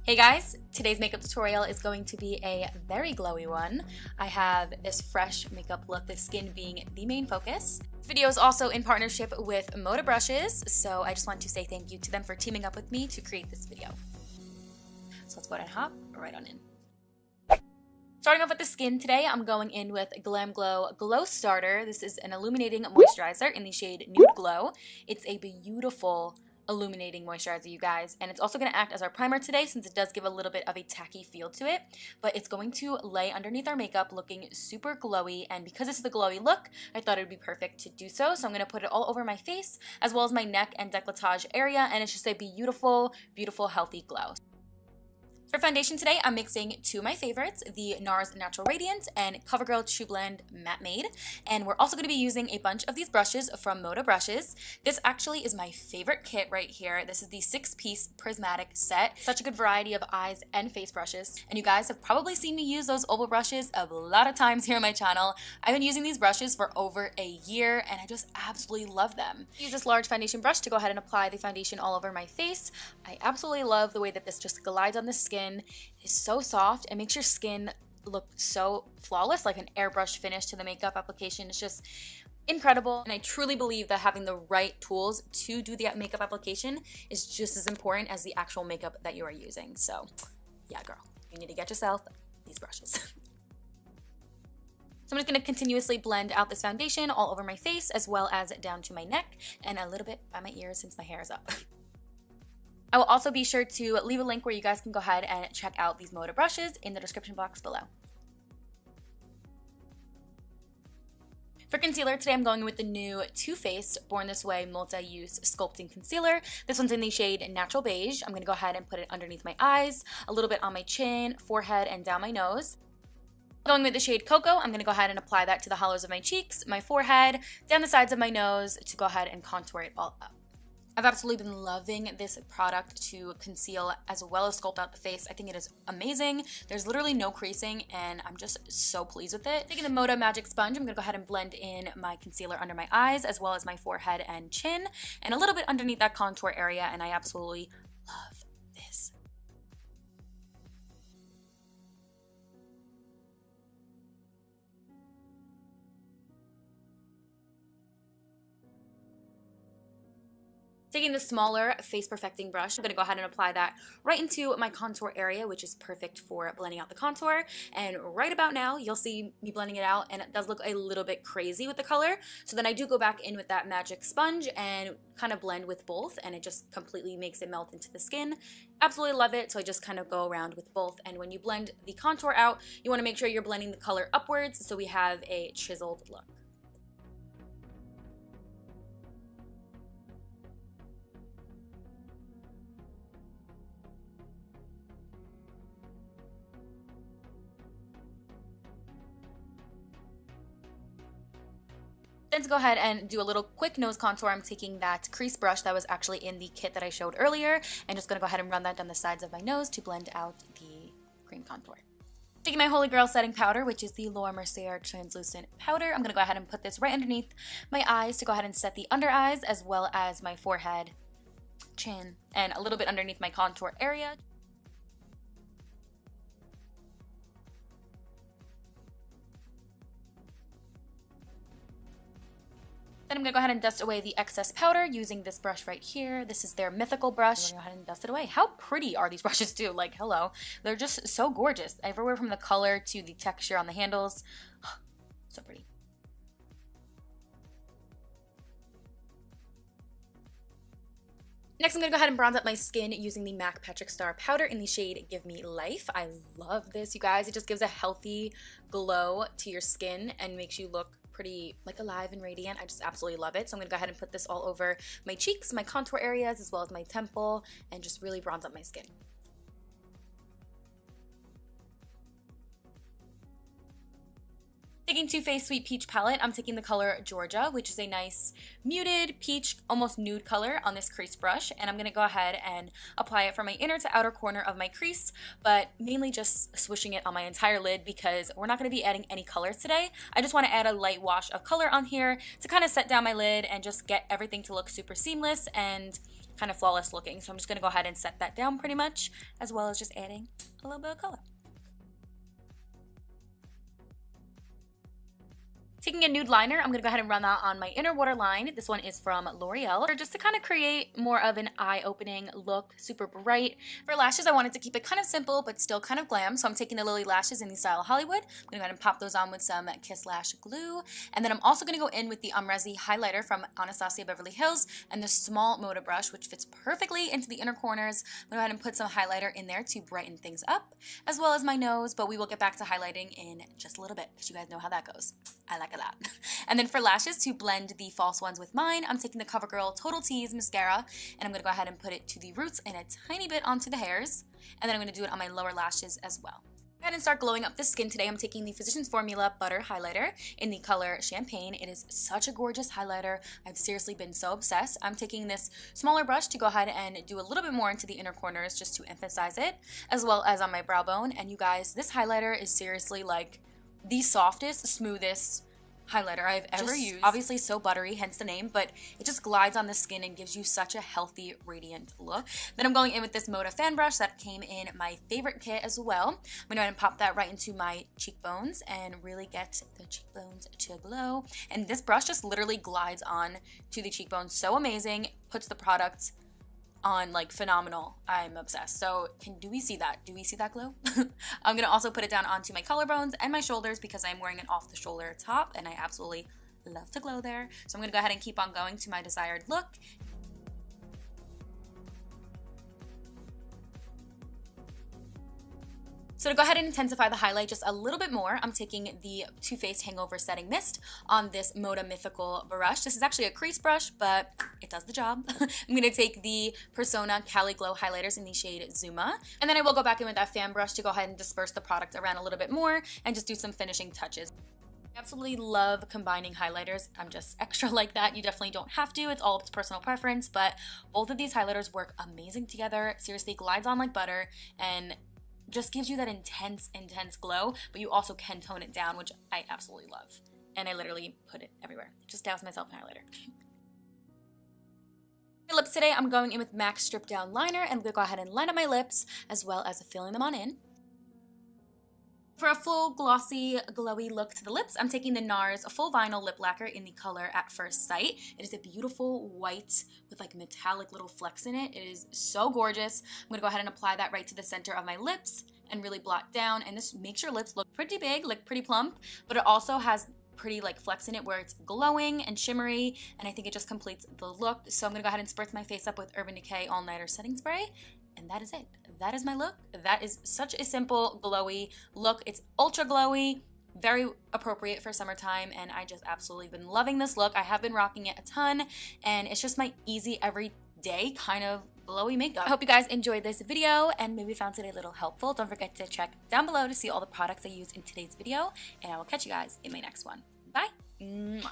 Hey guys, today's makeup tutorial is going to be a very glowy one. I have this fresh makeup look, the skin being the main focus. This video is also in partnership with MŌDA Brushes, so I just want to say thank you to them for teaming up with me to create this video. So let's go ahead and hop right on in. Starting off with the skin today, I'm going in with Glam Glow Glow Starter. This is an illuminating moisturizer in the shade Nude Glow. It's a beautiful illuminating moisturizer, you guys, and it's also going to act as our primer today since it does give a little bit of a tacky feel to it, but it's going to lay underneath our makeup looking super glowy, and because this is the glowy look, I thought it would be perfect to do so. So I'm going to put it all over my face as well as my neck and décolletage area, and it's just a beautiful, beautiful, healthy glow. For foundation today, I'm mixing two of my favorites, the NARS Natural Radiant and CoverGirl True Blend Matte Made. And we're also going to be using a bunch of these brushes from MŌDA Brushes. This actually is my favorite kit right here. This is the 6-piece prismatic set. Such a good variety of eyes and face brushes. And you guys have probably seen me use those oval brushes a lot of times here on my channel. I've been using these brushes for over a year and I just absolutely love them. I use this large foundation brush to go ahead and apply the foundation all over my face. I absolutely love the way that this just glides on the skin. It is so soft. It makes your skin look so flawless, like an airbrush finish to the makeup application. It's just incredible, and I truly believe that having the right tools to do the makeup application is just as important as the actual makeup that you are using. So yeah, girl, you need to get yourself these brushes. So I'm just going to continuously blend out this foundation all over my face as well as down to my neck and a little bit by my ears since my hair is up. I will also be sure to leave a link where you guys can go ahead and check out these MŌDA brushes in the description box below. For concealer, today I'm going with the new Too Faced Born This Way Multi-Use Sculpting Concealer. This one's in the shade Natural Beige. I'm going to go ahead and put it underneath my eyes, a little bit on my chin, forehead, and down my nose. Going with the shade Cocoa, I'm going to go ahead and apply that to the hollows of my cheeks, my forehead, down the sides of my nose to go ahead and contour it all up. I've absolutely been loving this product to conceal as well as sculpt out the face. I think it is amazing. There's literally no creasing and I'm just so pleased with it. Taking the MŌDA Magic Sponge, I'm going to go ahead and blend in my concealer under my eyes as well as my forehead and chin and a little bit underneath that contour area, and I absolutely love this. Taking the smaller face perfecting brush, I'm going to go ahead and apply that right into my contour area, which is perfect for blending out the contour. And right about now, you'll see me blending it out, and it does look a little bit crazy with the color. So then I do go back in with that magic sponge and kind of blend with both, and it just completely makes it melt into the skin. Absolutely love it. So I just kind of go around with both. And when you blend the contour out, you want to make sure you're blending the color upwards so we have a chiseled look. Then to go ahead and do a little quick nose contour, I'm taking that crease brush that was actually in the kit that I showed earlier and just going to go ahead and run that down the sides of my nose to blend out the cream contour. Taking my Holy Grail setting powder, which is the Mercier translucent powder, I'm going to go ahead and put this right underneath my eyes to go ahead and set the under eyes as well as my forehead, chin, and a little bit underneath my contour area. Then I'm going to go ahead and dust away the excess powder using this brush right here. This is their Mythical brush. I'm going to go ahead and dust it away. How pretty are these brushes too? Like, hello. They're just so gorgeous. Everywhere from the color to the texture on the handles. So pretty. Next, I'm going to go ahead and bronze up my skin using the MAC Patrick Star powder in the shade Give Me Life. I love this, you guys. It just gives a healthy glow to your skin and makes you look pretty like alive and radiant. I just absolutely love it. So I'm going to go ahead and put this all over my cheeks, my contour areas, as well as my temple, and just really bronze up my skin. Taking Too Faced Sweet Peach palette, I'm taking the color Georgia, which is a nice muted peach, almost nude color on this crease brush, and I'm going to go ahead and apply it from my inner to outer corner of my crease, but mainly just swishing it on my entire lid because we're not going to be adding any colors today. I just want to add a light wash of color on here to kind of set down my lid and just get everything to look super seamless and kind of flawless looking. So I'm just going to go ahead and set that down pretty much, as well as just adding a little bit of color. Taking a nude liner, I'm going to go ahead and run that on my inner waterline. This one is from L'Oreal, just to kind of create more of an eye-opening look, super bright. For lashes, I wanted to keep it kind of simple, but still kind of glam. So I'm taking the Lily lashes in the Style Hollywood. I'm going to go ahead and pop those on with some Kiss Lash glue. And then I'm also going to go in with the Resi highlighter from Anastasia Beverly Hills and the small MŌDA brush, which fits perfectly into the inner corners. I'm going to go ahead and put some highlighter in there to brighten things up, as well as my nose, but we will get back to highlighting in just a little bit, because you guys know how that goes. I like a lot. And then for lashes, to blend the false ones with mine, I'm taking the CoverGirl Total Tease mascara, and I'm going to go ahead and put it to the roots and a tiny bit onto the hairs. And then I'm going to do it on my lower lashes as well. Go ahead and start glowing up the skin today. I'm taking the Physicians Formula Butter Highlighter in the color Champagne. It is such a gorgeous highlighter. I've seriously been so obsessed. I'm taking this smaller brush to go ahead and do a little bit more into the inner corners just to emphasize it, as well as on my brow bone. And you guys, this highlighter is seriously like the softest, smoothest highlighter I've ever used. Obviously so buttery, hence the name, but it just glides on the skin and gives you such a healthy, radiant look. Then I'm going in with this MŌDA fan brush that came in my favorite kit as well. I'm going to go ahead and pop that right into my cheekbones and really get the cheekbones to glow. And this brush just literally glides on to the cheekbones. So amazing. Puts the product on like phenomenal. I'm obsessed. So do we see that? Do we see that glow? I'm gonna also put it down onto my collarbones and my shoulders because I'm wearing an off the shoulder top and I absolutely love to glow there. So I'm gonna go ahead and keep on going to my desired look. So to go ahead and intensify the highlight just a little bit more, I'm taking the Too Faced Hangover Setting Mist on this MŌDA Mythical brush. This is actually a crease brush, but it does the job. I'm going to take the Persona Cali Glow highlighters in the shade Zuma, and then I will go back in with that fan brush to go ahead and disperse the product around a little bit more and just do some finishing touches. I absolutely love combining highlighters. I'm just extra like that. You definitely don't have to. It's all up to personal preference, but both of these highlighters work amazing together. Seriously, glides on like butter and just gives you that intense glow, but you also can tone it down, which I absolutely love. And I literally put it everywhere. Just douse myself in highlighter. My lips today, I'm going in with MAC Strip Down Liner, and I'm gonna go ahead and line up my lips as well as filling them on in. For a full glossy, glowy look to the lips, I'm taking the NARS Full Vinyl Lip Lacquer in the color At First Sight. It is a beautiful white with like metallic little flecks in it. It is so gorgeous. I'm gonna go ahead and apply that right to the center of my lips and really blot down. And this makes your lips look pretty big, like pretty plump, but it also has pretty like flecks in it where it's glowing and shimmery, and I think it just completes the look. So I'm gonna go ahead and spritz my face up with Urban Decay All Nighter Setting Spray. And that is it. That is my look. That is such a simple, glowy look. It's ultra glowy, very appropriate for summertime, and I just absolutely been loving this look. I have been rocking it a ton, and it's just my easy, everyday kind of glowy makeup. I hope you guys enjoyed this video and maybe found it a little helpful. Don't forget to check down below to see all the products I used in today's video, and I will catch you guys in my next one. Bye! Mwah.